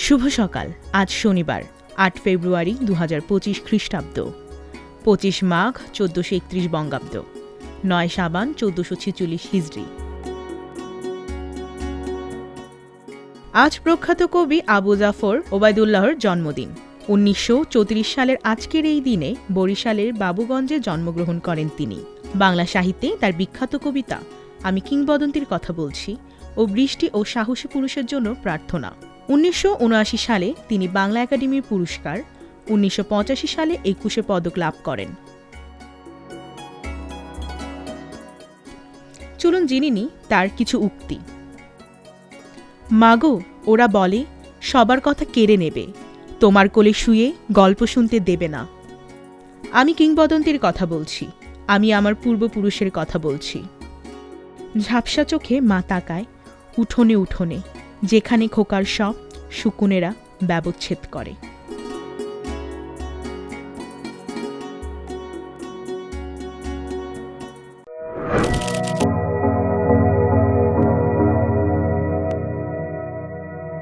শুভ সকাল। আজ শনিবার ৮ ফেব্রুয়ারি ২০২৫ খ্রিস্টাব্দ, ২৫ মাঘ ১৪৩১ বঙ্গাব্দ, ৯ সাবান ১৪৪৬ হিজরি। আজ প্রখ্যাত কবি আবু জাফর ওবায়দুল্লাহর জন্মদিন। ১৯৩৪ সালের আজকের এই দিনে বরিশালের বাবুগঞ্জে জন্মগ্রহণ করেন তিনি। বাংলা সাহিত্যে তার বিখ্যাত কবিতা আমি কিংবদন্তির কথা বলছি ও বৃষ্টি ও সাহসী পুরুষের জন্য প্রার্থনা। ১৯৭৯ সালে তিনি বাংলা একাডেমির পুরস্কার, ১৯৮৫ সালে ২১ পদক লাভ করেন। চলুন জেনে নিই তার কিছু উক্তি। মাগো, ওরা বলে সবার কথা কেড়ে নেবে, তোমার কোলে শুয়ে গল্প শুনতে দেবে না। আমি কিংবদন্তির কথা বলছি, আমি আমার পূর্বপুরুষের কথা বলছি। ঝাপসা চোখে মা তাকায় উঠোনে উঠোনে, যেখানে খোকার সব শকুনেরা ব্যবচ্ছেদ করে।